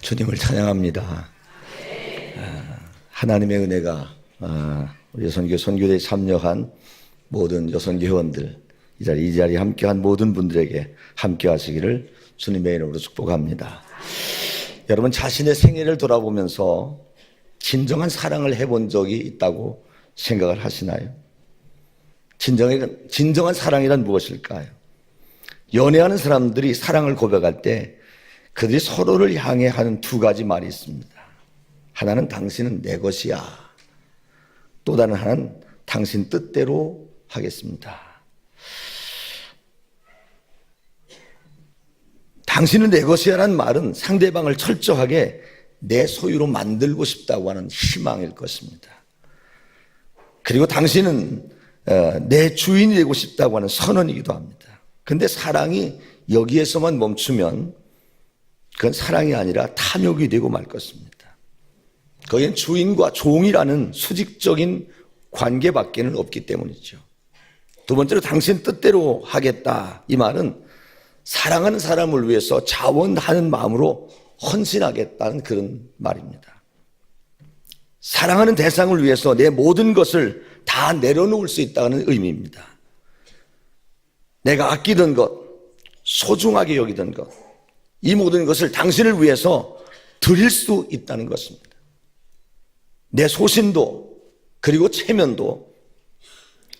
주님을 찬양합니다. 하나님의 은혜가 우리 여선교 선교대에 참여한 모든 여선교 회원들, 이 자리에 함께한 모든 분들에게 함께 하시기를 주님의 이름으로 축복합니다. 여러분, 자신의 생애를 돌아보면서 진정한 사랑을 해본 적이 있다고 생각을 하시나요? 진정한 사랑이란 무엇일까요? 연애하는 사람들이 사랑을 고백할 때 그들이 서로를 향해 하는 두 가지 말이 있습니다. 하나는 당신은 내 것이야. 또 다른 하나는 당신 뜻대로 하겠습니다. 당신은 내 것이야 라는 말은 상대방을 철저하게 내 소유로 만들고 싶다고 하는 희망일 것입니다. 그리고 당신은 내 주인이 되고 싶다고 하는 선언이기도 합니다. 그런데 사랑이 여기에서만 멈추면 그건 사랑이 아니라 탐욕이 되고 말 것입니다. 거기엔 주인과 종이라는 수직적인 관계밖에는 없기 때문이죠. 두 번째로 당신 뜻대로 하겠다, 이 말은 사랑하는 사람을 위해서 자원하는 마음으로 헌신하겠다는 그런 말입니다. 사랑하는 대상을 위해서 내 모든 것을 다 내려놓을 수 있다는 의미입니다. 내가 아끼던 것, 소중하게 여기던 것, 이 모든 것을 당신을 위해서 드릴 수 있다는 것입니다. 내 소신도, 그리고 체면도,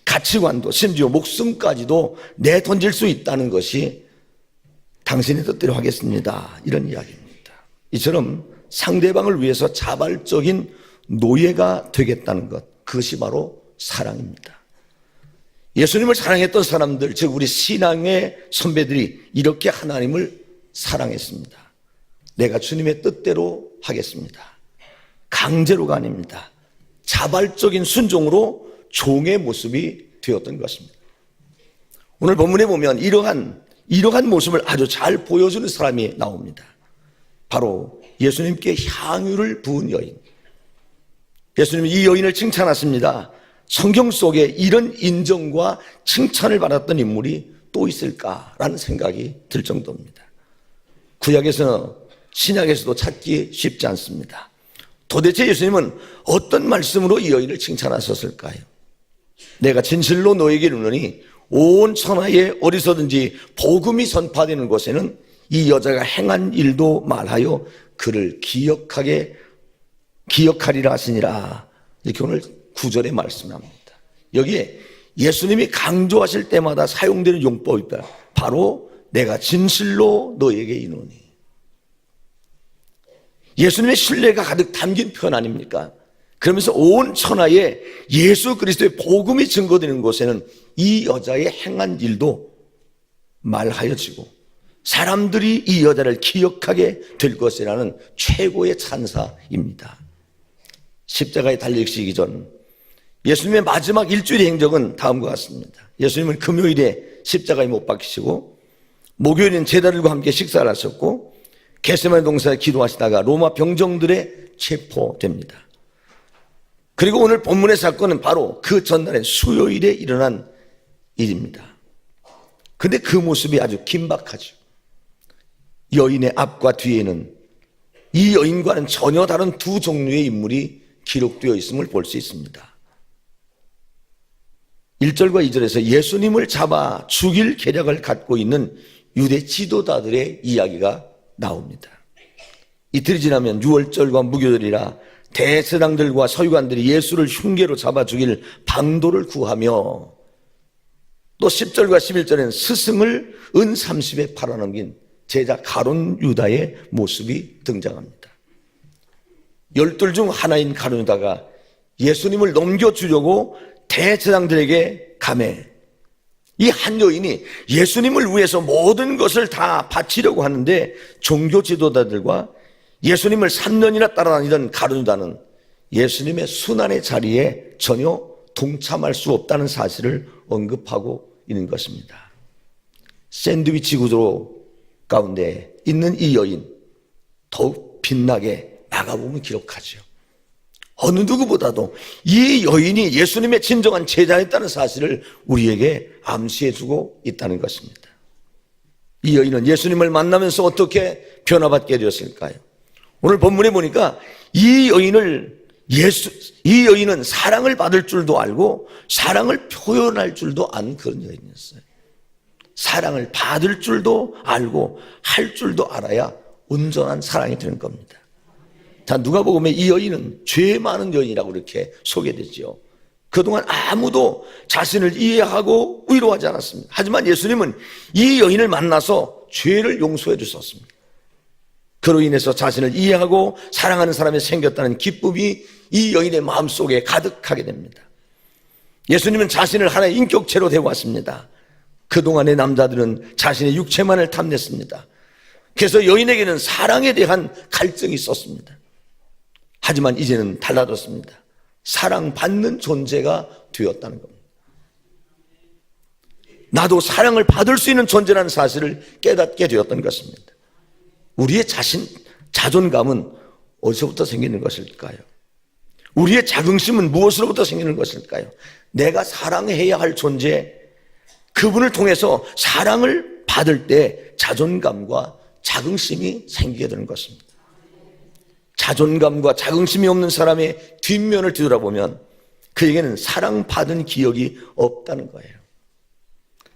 가치관도, 심지어 목숨까지도 내던질 수 있다는 것이 당신의 뜻대로 하겠습니다, 이런 이야기입니다. 이처럼 상대방을 위해서 자발적인 노예가 되겠다는 것, 그것이 바로 사랑입니다. 예수님을 사랑했던 사람들, 즉 우리 신앙의 선배들이 이렇게 하나님을 사랑했습니다. 내가 주님의 뜻대로 하겠습니다. 강제로가 아닙니다. 자발적인 순종으로 종의 모습이 되었던 것입니다. 오늘 본문에 보면 이러한 모습을 아주 잘 보여주는 사람이 나옵니다. 바로 예수님께 향유를 부은 여인. 예수님이 이 여인을 칭찬하십니다. 성경 속에 이런 인정과 칭찬을 받았던 인물이 또 있을까라는 생각이 들 정도입니다. 구약에서는, 신약에서도 찾기 쉽지 않습니다. 도대체 예수님은 어떤 말씀으로 이 여인을 칭찬하셨을까요? 내가 진실로 너에게 이르노니 온 천하에 어디서든지 복음이 선포되는 곳에는 이 여자가 행한 일도 말하여 그를 기억하리라 하시니라. 이렇게 오늘 9절에 말씀합니다. 여기에 예수님이 강조하실 때마다 사용되는 용법이 바로 내가 진실로 너에게 이르노니. 예수님의 신뢰가 가득 담긴 표현 아닙니까? 그러면서 온 천하에 예수 그리스도의 복음이 증거되는 곳에는 이 여자의 행한 일도 말하여지고 사람들이 이 여자를 기억하게 될 것이라는 최고의 찬사입니다. 십자가에 달리시기 전 예수님의 마지막 일주일의 행적은 다음과 같습니다. 예수님은 금요일에 십자가에 못 박히시고 목요일은 제자들과 함께 식사를 하셨고 겟세마네 동산에 기도하시다가 로마 병정들에 체포됩니다. 그리고 오늘 본문의 사건은 바로 그 전날의 수요일에 일어난 일입니다. 근데 그 모습이 아주 긴박하죠. 여인의 앞과 뒤에는 이 여인과는 전혀 다른 두 종류의 인물이 기록되어 있음을 볼 수 있습니다. 1절과 2절에서 예수님을 잡아 죽일 계략을 갖고 있는 유대 지도자들의 이야기가 나옵니다. 이틀이 지나면 6월절과 무교절이라 대제사장들과 서기관들이 예수를 흉계로 잡아 죽일 방도를 구하며, 또 10절과 11절에는 스승을 은 30에 팔아넘긴 제자 가룟 유다의 모습이 등장합니다. 12 중 하나인 가룟 유다가 예수님을 넘겨주려고 대제사장들에게 감해, 이 한 여인이 예수님을 위해서 모든 것을 다 바치려고 하는데 종교 지도자들과 예수님을 3년이나 따라다니던 가룟 유다는 예수님의 순환의 자리에 전혀 동참할 수 없다는 사실을 언급하고 있는 것입니다. 샌드위치 구조 가운데 있는 이 여인, 더욱 빛나게 마가복음은 기록하죠. 어느 누구보다도 이 여인이 예수님의 진정한 제자였다는 사실을 우리에게 암시해주고 있다는 것입니다. 이 여인은 예수님을 만나면서 어떻게 변화받게 되었을까요? 오늘 본문에 보니까 이 여인은 사랑을 받을 줄도 알고 사랑을 표현할 줄도 아는 그런 여인이었어요. 사랑을 받을 줄도 알고 할 줄도 알아야 온전한 사랑이 되는 겁니다. 자, 누가복음에 이 여인은 죄 많은 여인이라고 이렇게 소개되죠. 그동안 아무도 자신을 이해하고 위로하지 않았습니다. 하지만 예수님은 이 여인을 만나서 죄를 용서해 주셨습니다. 그로 인해서 자신을 이해하고 사랑하는 사람이 생겼다는 기쁨이 이 여인의 마음속에 가득하게 됩니다. 예수님은 자신을 하나의 인격체로 대고 왔습니다. 그동안의 남자들은 자신의 육체만을 탐냈습니다. 그래서 여인에게는 사랑에 대한 갈증이 있었습니다. 하지만 이제는 달라졌습니다. 사랑받는 존재가 되었다는 겁니다. 나도 사랑을 받을 수 있는 존재라는 사실을 깨닫게 되었던 것입니다. 우리의 자존감은 어디서부터 생기는 것일까요? 우리의 자긍심은 무엇으로부터 생기는 것일까요? 내가 사랑해야 할 존재, 그분을 통해서 사랑을 받을 때 자존감과 자긍심이 생기게 되는 것입니다. 자존감과 자긍심이 없는 사람의 뒷면을 뒤돌아보면 그에게는 사랑받은 기억이 없다는 거예요.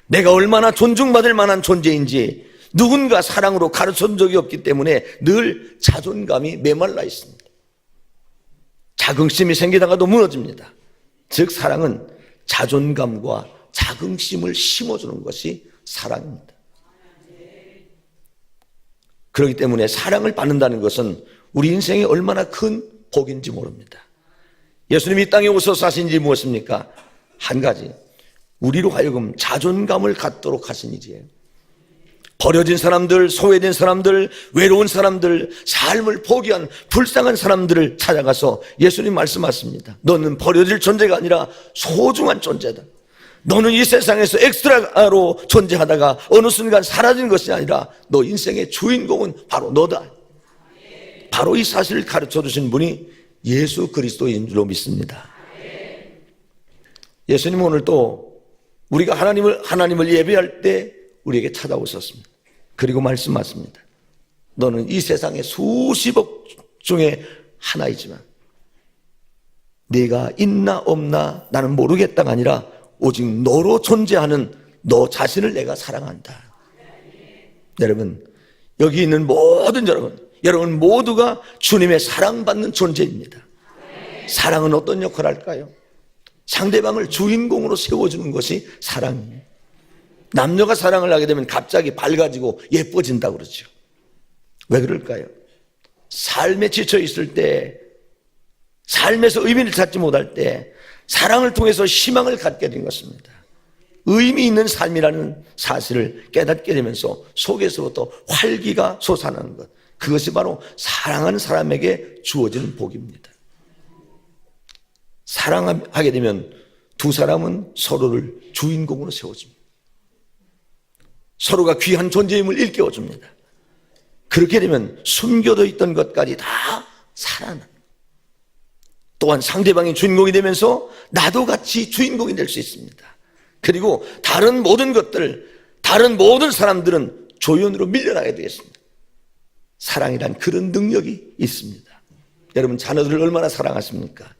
내가 얼마나 존중받을 만한 존재인지 누군가 사랑으로 가르쳐준 적이 없기 때문에 늘 자존감이 메말라 있습니다. 자긍심이 생기다가도 무너집니다. 즉 사랑은 자존감과 자긍심을 심어주는 것이 사랑입니다. 그렇기 때문에 사랑을 받는다는 것은 우리 인생에 얼마나 큰 복인지 모릅니다. 예수님이 이 땅에 오셔서 하신 일이 무엇입니까? 한 가지, 우리로 하여금 자존감을 갖도록 하신 일이에요. 버려진 사람들, 소외된 사람들, 외로운 사람들, 삶을 포기한 불쌍한 사람들을 찾아가서 예수님 말씀하십니다. 너는 버려질 존재가 아니라 소중한 존재다. 너는 이 세상에서 엑스트라로 존재하다가 어느 순간 사라진 것이 아니라 너 인생의 주인공은 바로 너다. 바로 이 사실을 가르쳐 주신 분이 예수 그리스도인 줄로 믿습니다. 예수님은 오늘 또 우리가 하나님을 예배할 때 우리에게 찾아오셨습니다. 그리고 말씀하십니다. 너는 이 세상의 수십억 중에 하나이지만 네가 있나 없나 나는 모르겠다가 아니라 오직 너로 존재하는 너 자신을 내가 사랑한다. 여러분, 여기 있는 모든 여러분 모두가 주님의 사랑받는 존재입니다. 사랑은 어떤 역할을 할까요? 상대방을 주인공으로 세워주는 것이 사랑이에요. 남녀가 사랑을 하게 되면 갑자기 밝아지고 예뻐진다고 그러죠. 왜 그럴까요? 삶에 지쳐 있을 때, 삶에서 의미를 찾지 못할 때 사랑을 통해서 희망을 갖게 된 것입니다. 의미 있는 삶이라는 사실을 깨닫게 되면서 속에서부터 활기가 솟아나는 것, 그것이 바로 사랑하는 사람에게 주어지는 복입니다. 사랑하게 되면 두 사람은 서로를 주인공으로 세워줍니다. 서로가 귀한 존재임을 일깨워줍니다. 그렇게 되면 숨겨져 있던 것까지 다 살아납니다. 또한 상대방이 주인공이 되면서 나도 같이 주인공이 될 수 있습니다. 그리고 다른 모든 사람들은 조연으로 밀려나게 되겠습니다. 사랑이란 그런 능력이 있습니다. 여러분, 자녀들을 얼마나 사랑하십니까?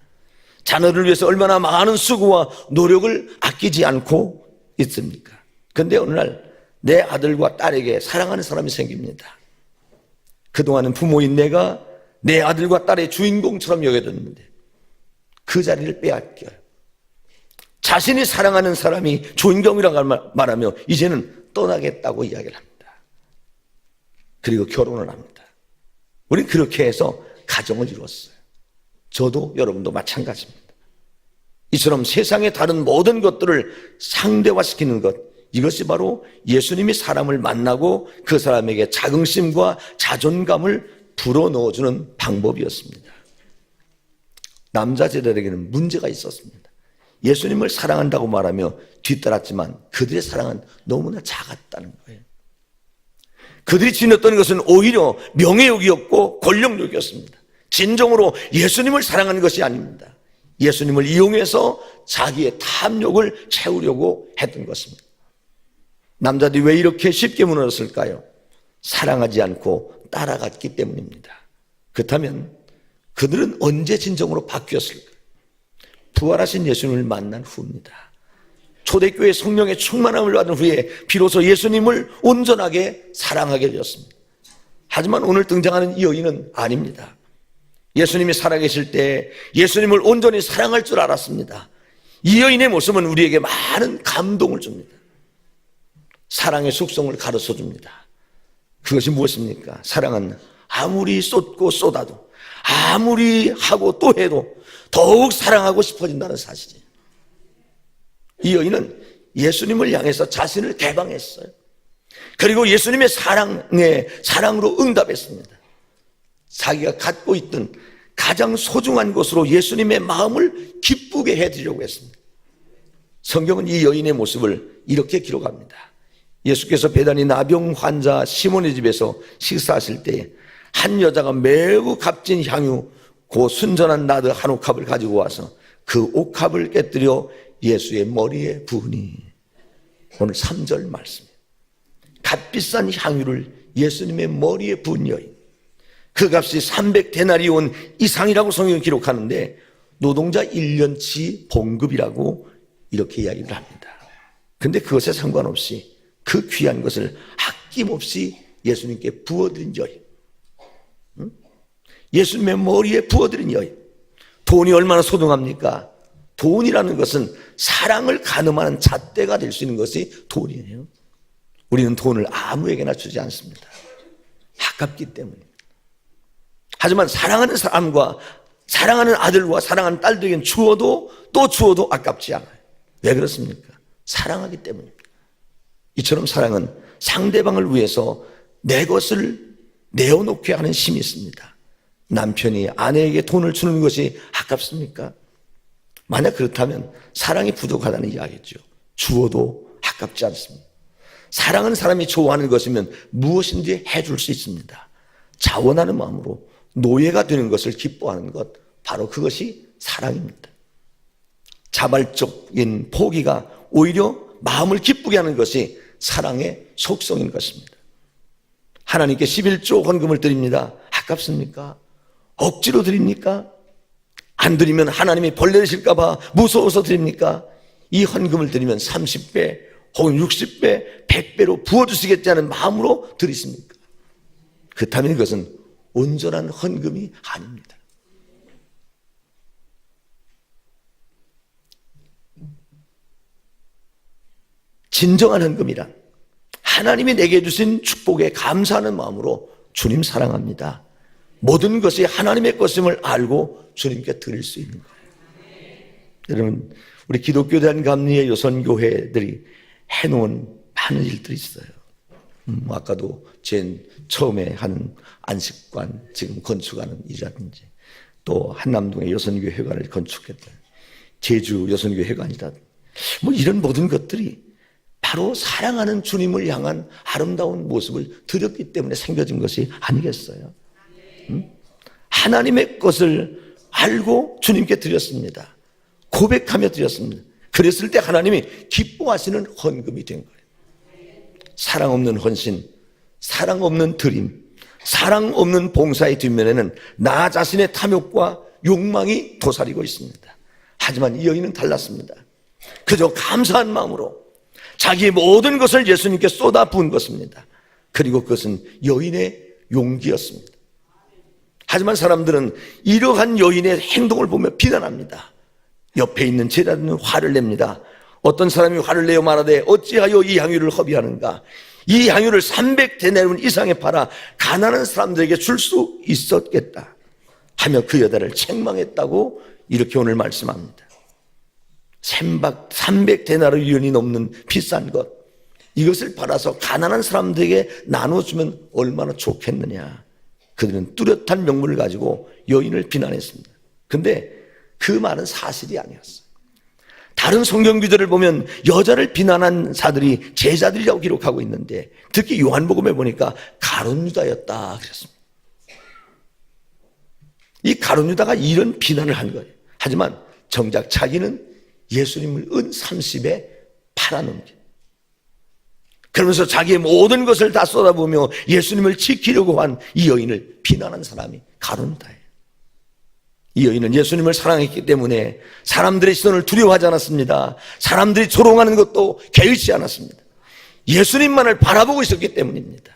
자녀를 위해서 얼마나 많은 수고와 노력을 아끼지 않고 있습니까? 그런데 어느 날 내 아들과 딸에게 사랑하는 사람이 생깁니다. 그동안은 부모인 내가 내 아들과 딸의 주인공처럼 여겨졌는데 그 자리를 빼앗겨요. 자신이 사랑하는 사람이 주인공이라고 말하며 이제는 떠나겠다고 이야기를 합니다. 그리고 결혼을 합니다. 우리는 그렇게 해서 가정을 이루었어요. 저도 여러분도 마찬가지입니다. 이처럼 세상의 다른 모든 것들을 상대화시키는 것, 이것이 바로 예수님이 사람을 만나고 그 사람에게 자긍심과 자존감을 불어넣어주는 방법이었습니다. 남자 제자들에게는 문제가 있었습니다. 예수님을 사랑한다고 말하며 뒤따랐지만 그들의 사랑은 너무나 작았다는 거예요. 그들이 지녔던 것은 오히려 명예욕이었고 권력욕이었습니다. 진정으로 예수님을 사랑하는 것이 아닙니다. 예수님을 이용해서 자기의 탐욕을 채우려고 했던 것입니다. 남자들이 왜 이렇게 쉽게 무너졌을까요? 사랑하지 않고 따라갔기 때문입니다. 그렇다면 그들은 언제 진정으로 바뀌었을까? 부활하신 예수님을 만난 후입니다. 초대교회 성령의 충만함을 받은 후에 비로소 예수님을 온전하게 사랑하게 되었습니다. 하지만 오늘 등장하는 이 여인은 아닙니다. 예수님이 살아계실 때 예수님을 온전히 사랑할 줄 알았습니다. 이 여인의 모습은 우리에게 많은 감동을 줍니다. 사랑의 속성을 가르쳐 줍니다. 그것이 무엇입니까? 사랑은 아무리 쏟고 쏟아도, 아무리 하고 또 해도 더욱 사랑하고 싶어진다는 사실이에요. 이 여인은 예수님을 향해서 자신을 개방했어요. 그리고 예수님의 사랑으로 응답했습니다. 자기가 갖고 있던 가장 소중한 것으로 예수님의 마음을 기쁘게 해드리려고 했습니다. 성경은 이 여인의 모습을 이렇게 기록합니다. 예수께서 베다니 나병 환자 시몬의 집에서 식사하실 때에 한 여자가 매우 값진 향유 고 순전한 나드 한 옥합을 가지고 와서 그 옥합을 깨뜨려 예수의 머리에 부으니, 오늘 3절 말씀이에요. 값비싼 향유를 예수님의 머리에 부은 여인, 그 값이 300데나리온 이상이라고 성경이 기록하는데 노동자 1년치 봉급이라고 이렇게 이야기를 합니다. 근데 그것에 상관없이 그 귀한 것을 아낌없이 예수님께 부어드린 여인, 예수님의 머리에 부어드린 여인. 돈이 얼마나 소중합니까? 돈이라는 것은 사랑을 가늠하는 잣대가 될 수 있는 것이 돈이에요. 우리는 돈을 아무에게나 주지 않습니다. 아깝기 때문입니다. 하지만 사랑하는 사람과 사랑하는 아들과 사랑하는 딸들에게는 주어도 또 주어도 아깝지 않아요. 왜 그렇습니까? 사랑하기 때문입니다. 이처럼 사랑은 상대방을 위해서 내 것을 내어놓게 하는 힘이 있습니다. 남편이 아내에게 돈을 주는 것이 아깝습니까? 만약 그렇다면 사랑이 부족하다는 이야기죠. 주어도 아깝지 않습니다. 사랑하는 사람이 좋아하는 것이면 무엇인지 해줄 수 있습니다. 자원하는 마음으로 노예가 되는 것을 기뻐하는 것, 바로 그것이 사랑입니다. 자발적인 포기가 오히려 마음을 기쁘게 하는 것이 사랑의 속성인 것입니다. 하나님께 11조 헌금을 드립니다. 아깝습니까? 억지로 드립니까? 안 드리면 하나님이 벌 내리실까 봐 무서워서 드립니까? 이 헌금을 드리면 30배 혹은 60배, 100배로 부어주시겠지 하는 마음으로 드리십니까? 그렇다면 이것은 온전한 헌금이 아닙니다. 진정한 헌금이란 하나님이 내게 주신 축복에 감사하는 마음으로 주님 사랑합니다, 모든 것이 하나님의 것임을 알고 주님께 드릴 수 있는 거예요. 여러분, 우리 기독교 대한감리의 여선교회들이 해놓은 많은 일들이 있어요. 아까도 처음에 하는 안식관 지금 건축하는 일이라든지, 또 한남동의 여선교회 회관을 건축했다, 제주 여선교회 회관이다, 뭐 이런 모든 것들이 바로 사랑하는 주님을 향한 아름다운 모습을 드렸기 때문에 생겨진 것이 아니겠어요? 하나님의 것을 알고 주님께 드렸습니다. 고백하며 드렸습니다. 그랬을 때 하나님이 기뻐하시는 헌금이 된 거예요. 사랑 없는 헌신, 사랑 없는 드림, 사랑 없는 봉사의 뒷면에는 나 자신의 탐욕과 욕망이 도사리고 있습니다. 하지만 이 여인은 달랐습니다. 그저 감사한 마음으로 자기의 모든 것을 예수님께 쏟아 부은 것입니다. 그리고 그것은 여인의 용기였습니다. 하지만 사람들은 이러한 여인의 행동을 보며 비난합니다. 옆에 있는 제자들은 화를 냅니다. 어떤 사람이 화를 내어 말하되 어찌하여 이 향유를 허비하는가? 이 향유를 300데나리온 이상에 팔아 가난한 사람들에게 줄 수 있었겠다 하며 그 여자를 책망했다고 이렇게 오늘 말씀합니다. 300데나리온이 넘는 비싼 것, 이것을 팔아서 가난한 사람들에게 나눠주면 얼마나 좋겠느냐. 그들은 뚜렷한 명분을 가지고 여인을 비난했습니다. 그런데 그 말은 사실이 아니었어요. 다른 성경 구절을 보면 여자를 비난한 자들이 제자들이라고 기록하고 있는데, 특히 요한복음에 보니까 가룟 유다였다 그랬습니다. 이 가룟 유다가 이런 비난을 한 거예요. 하지만 정작 자기는 예수님을 은 30에 팔아넘겨, 그러면서 자기의 모든 것을 다 쏟아부으며 예수님을 지키려고 한 이 여인을 비난한 사람이 가룟다예요. 이 여인은 예수님을 사랑했기 때문에 사람들의 시선을 두려워하지 않았습니다. 사람들이 조롱하는 것도 개의치 않았습니다. 예수님만을 바라보고 있었기 때문입니다.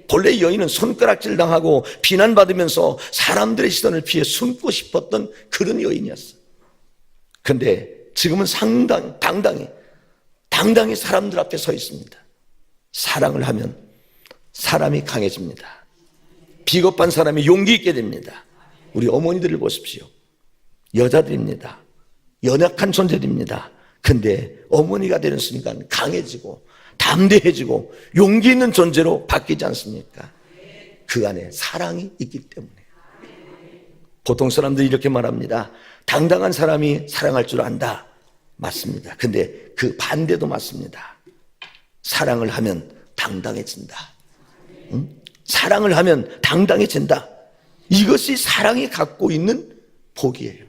본래 이 여인은 손가락질 당하고 비난받으면서 사람들의 시선을 피해 숨고 싶었던 그런 여인이었어요. 그런데 지금은 당당히 사람들 앞에 서 있습니다. 사랑을 하면 사람이 강해집니다. 비겁한 사람이 용기 있게 됩니다. 우리 어머니들을 보십시오. 여자들입니다. 연약한 존재들입니다. 근데 어머니가 되는 순간 강해지고 담대해지고 용기 있는 존재로 바뀌지 않습니까? 그 안에 사랑이 있기 때문에. 보통 사람들이 이렇게 말합니다. 당당한 사람이 사랑할 줄 안다. 맞습니다. 근데 그 반대도 맞습니다. 사랑을 하면 당당해진다. 사랑을 하면 당당해진다. 이것이 사랑이 갖고 있는 복이에요.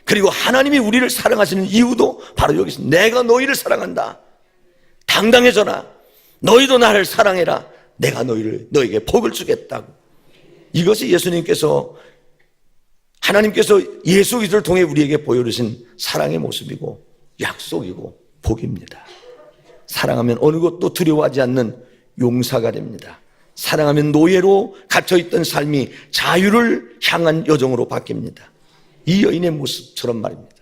그리고 하나님이 우리를 사랑하시는 이유도 바로 여기 있습니다. 내가 너희를 사랑한다. 당당해져라. 너희도 나를 사랑해라. 내가 너에게 복을 주겠다고. 이것이 하나님께서 예수 그리스도를 통해 우리에게 보여주신 사랑의 모습이고 약속이고 복입니다. 사랑하면 어느 것도 두려워하지 않는 용사가 됩니다. 사랑하면 노예로 갇혀있던 삶이 자유를 향한 여정으로 바뀝니다. 이 여인의 모습처럼 말입니다.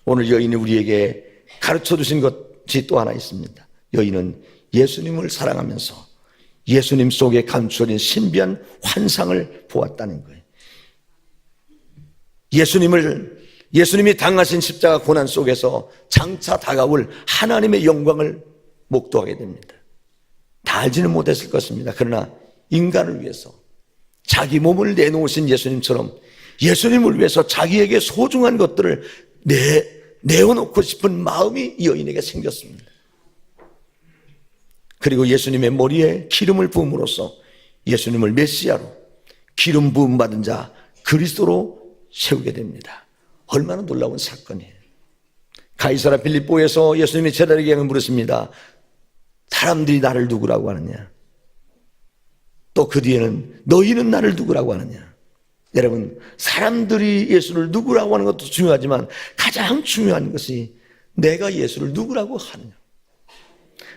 오늘 여인이 우리에게 가르쳐 주신 것이 또 하나 있습니다. 여인은 예수님을 사랑하면서 예수님 속에 감추어진 신비한 환상을 보았다는 거예요. 예수님이 당하신 십자가 고난 속에서 장차 다가올 하나님의 영광을 목도하게 됩니다. 다 알지는 못했을 것입니다. 그러나 인간을 위해서 자기 몸을 내놓으신 예수님처럼 예수님을 위해서 자기에게 소중한 것들을 내어놓고 싶은 마음이 이 여인에게 생겼습니다. 그리고 예수님의 머리에 기름을 부음으로써 예수님을 메시아로 기름 부음 받은 자 그리스도로 세우게 됩니다. 얼마나 놀라운 사건이에요. 가이사라 빌립보에서 예수님이 제자에게 물으십니다. 사람들이 나를 누구라고 하느냐? 또 그 뒤에는 너희는 나를 누구라고 하느냐? 여러분, 사람들이 예수를 누구라고 하는 것도 중요하지만 가장 중요한 것이 내가 예수를 누구라고 하느냐,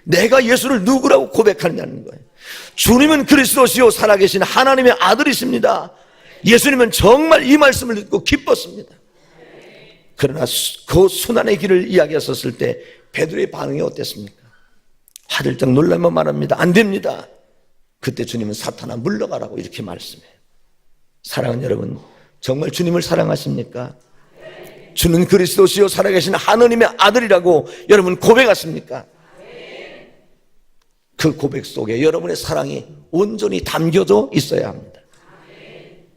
내가 예수를 누구라고 고백하느냐는 거예요. 주님은 그리스도시요 살아계신 하나님의 아들이십니다. 예수님은 정말 이 말씀을 듣고 기뻤습니다. 그러나 그 순환의 길을 이야기했었을 때 베드로의 반응이 어땠습니까? 화들짝 놀라며 말합니다. 안 됩니다. 그때 주님은 사탄아 물러가라고 이렇게 말씀해요. 사랑하는 여러분, 정말 주님을 사랑하십니까? 주는 그리스도시요 살아계신 하나님의 아들이라고 여러분 고백하십니까? 그 고백 속에 여러분의 사랑이 온전히 담겨져 있어야 합니다.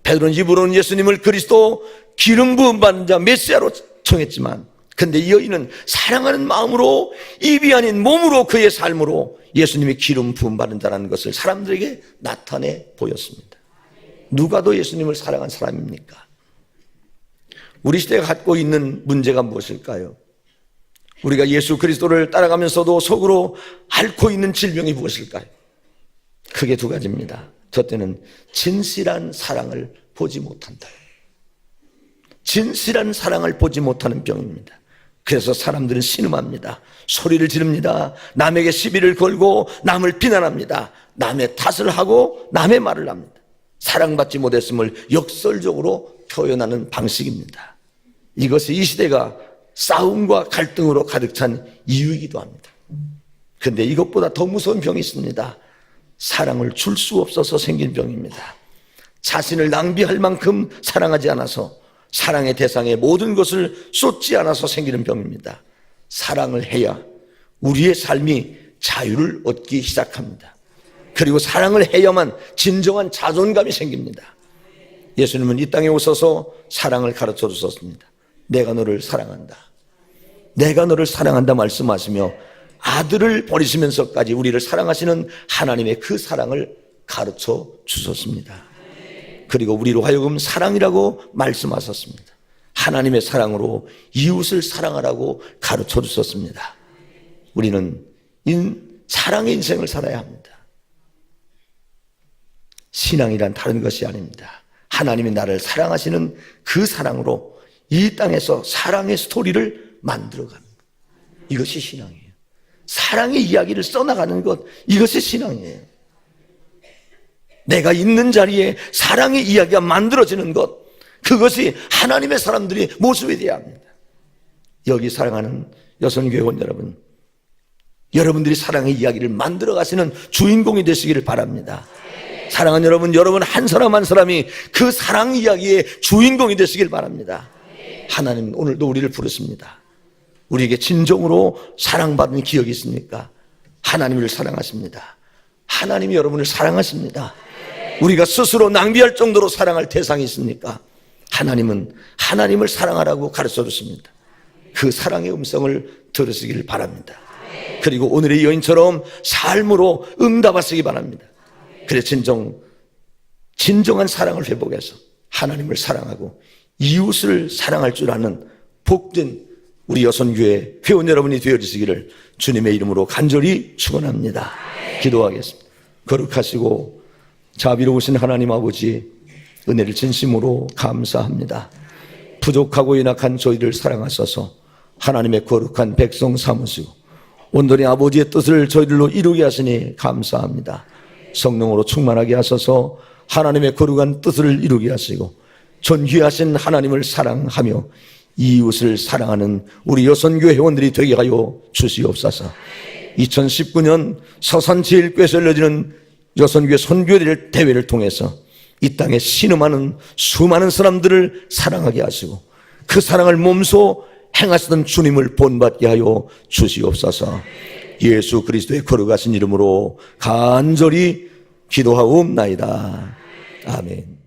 베드로는 입으로는 예수님을 그리스도 기름 부음 받은 자 메시아로 청했지만, 근데 이 여인은 사랑하는 마음으로 입이 아닌 몸으로 그의 삶으로 예수님이 기름 부음 받은 자라는 것을 사람들에게 나타내 보였습니다. 누가 더 예수님을 사랑한 사람입니까? 우리 시대가 갖고 있는 문제가 무엇일까요? 우리가 예수 그리스도를 따라가면서도 속으로 앓고 있는 질병이 무엇일까요? 크게 두 가지입니다. 첫째는 진실한 사랑을 보지 못한다. 진실한 사랑을 보지 못하는 병입니다. 그래서 사람들은 신음합니다. 소리를 지릅니다. 남에게 시비를 걸고 남을 비난합니다. 남의 탓을 하고 남의 말을 합니다. 사랑받지 못했음을 역설적으로 표현하는 방식입니다. 이것이 이 시대가 싸움과 갈등으로 가득 찬 이유이기도 합니다. 그런데 이것보다 더 무서운 병이 있습니다. 사랑을 줄 수 없어서 생긴 병입니다. 자신을 낭비할 만큼 사랑하지 않아서 사랑의 대상에 모든 것을 쏟지 않아서 생기는 병입니다. 사랑을 해야 우리의 삶이 자유를 얻기 시작합니다. 그리고 사랑을 해야만 진정한 자존감이 생깁니다. 예수님은 이 땅에 오셔서 사랑을 가르쳐 주셨습니다. 내가 너를 사랑한다. 내가 너를 사랑한다 말씀하시며 아들을 버리시면서까지 우리를 사랑하시는 하나님의 그 사랑을 가르쳐 주셨습니다. 그리고 우리로 하여금 사랑이라고 말씀하셨습니다. 하나님의 사랑으로 이웃을 사랑하라고 가르쳐 주셨습니다. 우리는 사랑의 인생을 살아야 합니다. 신앙이란 다른 것이 아닙니다. 하나님이 나를 사랑하시는 그 사랑으로 이 땅에서 사랑의 스토리를 만들어갑니다. 이것이 신앙이에요. 사랑의 이야기를 써나가는 것, 이것이 신앙이에요. 내가 있는 자리에 사랑의 이야기가 만들어지는 것, 그것이 하나님의 사람들의 모습이 되어야 합니다. 여기 사랑하는 여성교회원 여러분, 여러분들이 사랑의 이야기를 만들어 가시는 주인공이 되시기를 바랍니다. 사랑하는 여러분 한 사람 한 사람이 그 사랑 이야기의 주인공이 되시길 바랍니다. 하나님 오늘도 우리를 부르십니다. 우리에게 진정으로 사랑받은 기억이 있습니까? 하나님을 사랑하십니다. 하나님이 여러분을 사랑하십니다. 우리가 스스로 낭비할 정도로 사랑할 대상이 있습니까? 하나님은 하나님을 사랑하라고 가르쳐 주십니다. 그 사랑의 음성을 들으시길 바랍니다. 그리고 오늘의 여인처럼 삶으로 응답하시기 바랍니다. 그래 진정한 사랑을 회복해서 하나님을 사랑하고 이웃을 사랑할 줄 아는 복된 우리 여선교회 회원 여러분이 되어주시기를 주님의 이름으로 간절히 축원합니다. 기도하겠습니다. 거룩하시고 자비로우신 하나님 아버지, 은혜를 진심으로 감사합니다. 부족하고 연약한 저희를 사랑하셔서 하나님의 거룩한 백성 삼으시고 온전히 아버지의 뜻을 저희들로 이루게 하시니 감사합니다. 성령으로 충만하게 하셔서 하나님의 거룩한 뜻을 이루게 하시고 존귀하신 하나님을 사랑하며 이웃을 사랑하는 우리 여선교회 회원들이 되게 하여 주시옵소서. 2019년 서산 제일교회에서 열려지는 여선교회 선교회 대회를 통해서 이 땅에 신음하는 수많은 사람들을 사랑하게 하시고 그 사랑을 몸소 행하시던 주님을 본받게 하여 주시옵소서. 예수 그리스도의 거룩하신 이름으로 간절히 기도하옵나이다. 아멘.